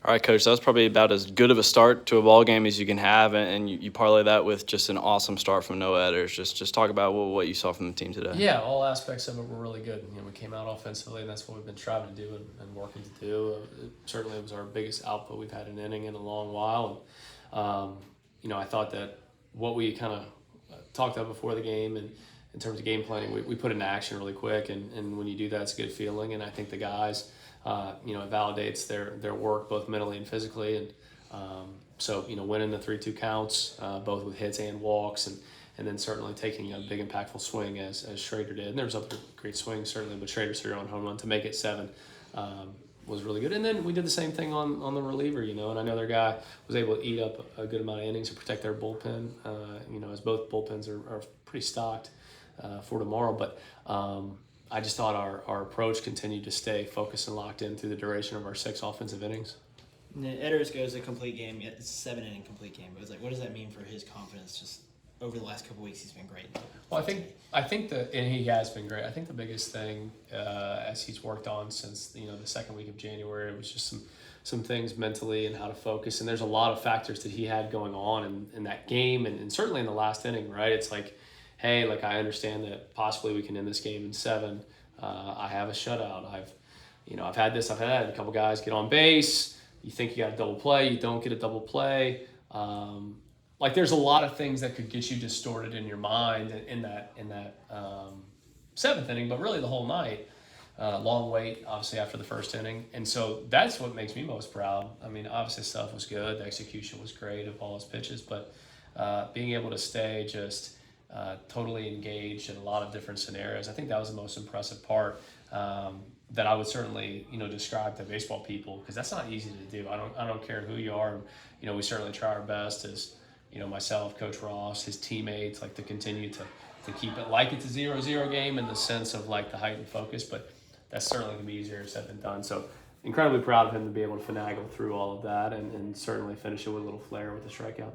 All right, Coach, that was probably about as good of a start to a ball game as you can have, and you parlay that with just an awesome start from Noah Edders. Just talk about what you saw from the team today. Yeah, all aspects of it were really good. We came out offensively, and that's what we've been striving to do and working to do. Certainly, it was our biggest output we've had an inning in a long while. And, I thought that what we kind of talked about before the game and in terms of game planning, we put into action really quick, and when you do that, it's a good feeling. And I think the guys, it validates their work both mentally and physically. And so winning the 3-2 counts, both with hits and walks, and then certainly taking a big impactful swing as Schrader did. And there was other great swings certainly, but Schrader's three-run home run to make it 7 was really good. And then we did the same thing on the reliever, and I know their guy was able to eat up a good amount of innings to protect their bullpen, as both bullpens are pretty stocked for tomorrow. But I just thought our approach continued to stay focused and locked in through the duration of our 6 offensive innings. And then Edders goes a complete game. It's a 7-inning complete game. But it's like, what does that mean for his confidence? Just over the last couple of weeks, he's been great. Well, I think and he has been great. I think the biggest thing as he's worked on since the second week of January was just some things mentally and how to focus. And there's a lot of factors that he had going on in that game and certainly in the last inning. Right? It's like, hey, I understand that possibly we can end this game in 7. I have a shutout. I've had a couple guys get on base. You think you got a double play, you don't get a double play. There's a lot of things that could get you distorted in your mind in that 7th inning, but really the whole night. Long wait, obviously, after the first inning. And so that's what makes me most proud. I mean, obviously stuff was good. The execution was great of all his pitches, but being able to stay just totally engaged in a lot of different scenarios, I think that was the most impressive part. That I would certainly, describe to baseball people, because that's not easy to do. I don't care who you are. We certainly try our best as, myself, Coach Ross, his teammates, to continue to keep it like it's a 0-0 game in the sense of the heightened focus, but that's certainly going to be easier said than done. So incredibly proud of him to be able to finagle through all of that and certainly finish it with a little flair with the strikeout.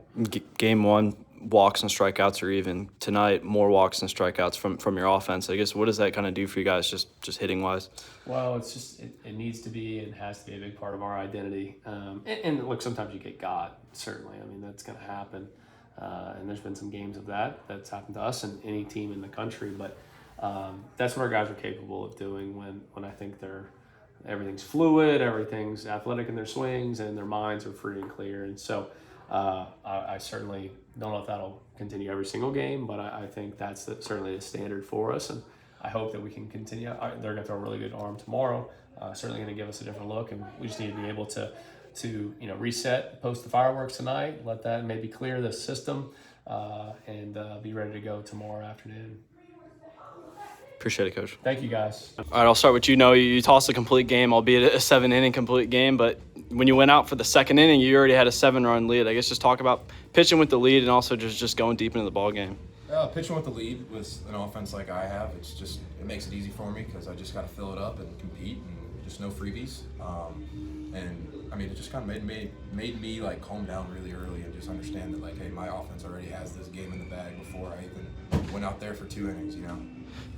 Game 1, walks and strikeouts, or even tonight, more walks and strikeouts from your offense. I guess, what does that kind of do for you guys just hitting wise? Well, it's just it needs to be and has to be a big part of our identity. And look, sometimes you get got, certainly. I mean, that's going to happen. And there's been some games of that's happened to us and any team in the country. But that's what our guys are capable of doing when I think everything's fluid, everything's athletic in their swings, and their minds are free and clear. And so I certainly don't know if that'll continue every single game, but I think that's certainly the standard for us. And I hope that we can continue. They're going to throw a really good arm tomorrow. Certainly going to give us a different look, and we just need to be able to reset, post the fireworks tonight, let that maybe clear the system, and be ready to go tomorrow afternoon. Appreciate it, Coach. Thank you, guys. All right, I'll start with you tossed a complete game, albeit a 7-inning complete game, but when you went out for the second inning, you already had a 7-run lead. I guess just talk about pitching with the lead and also just going deep into the ball game. Pitching with the lead with an offense like I have, it makes it easy for me because I just got to fill it up and compete and just no freebies. And I mean, it just kind of made me calm down really early and just understand that hey, my offense already has this game in the bag before I even went out there for 2 innings.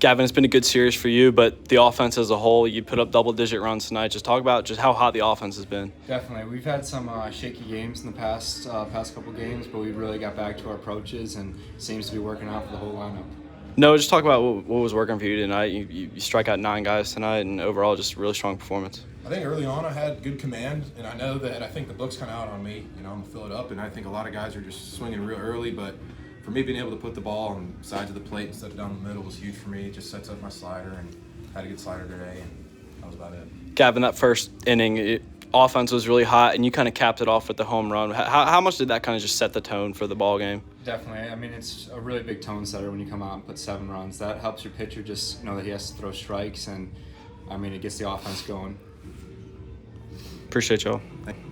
Gavin, it's been a good series for you, but the offense as a whole, you put up double-digit runs tonight. Just talk about just how hot the offense has been. Definitely. We've had some shaky games in the past couple games, but we really got back to our approaches and seems to be working out for the whole lineup. No, just talk about what was working for you tonight. You strike out 9 guys tonight, and overall just a really strong performance. I think early on I had good command, and I know that I think the book's kind of out on me. I'm going to fill it up, and I think a lot of guys are just swinging real early, but for me, being able to put the ball on sides of the plate instead of down the middle was huge for me. It just sets up my slider, and had a good slider today, and that was about it. Gavin, that first inning, offense was really hot, and you kind of capped it off with the home run. How much did that kind of just set the tone for the ball game? Definitely. I mean, it's a really big tone setter when you come out and put 7 runs. That helps your pitcher just know that he has to throw strikes, and, I mean, it gets the offense going. Appreciate y'all. Thank you.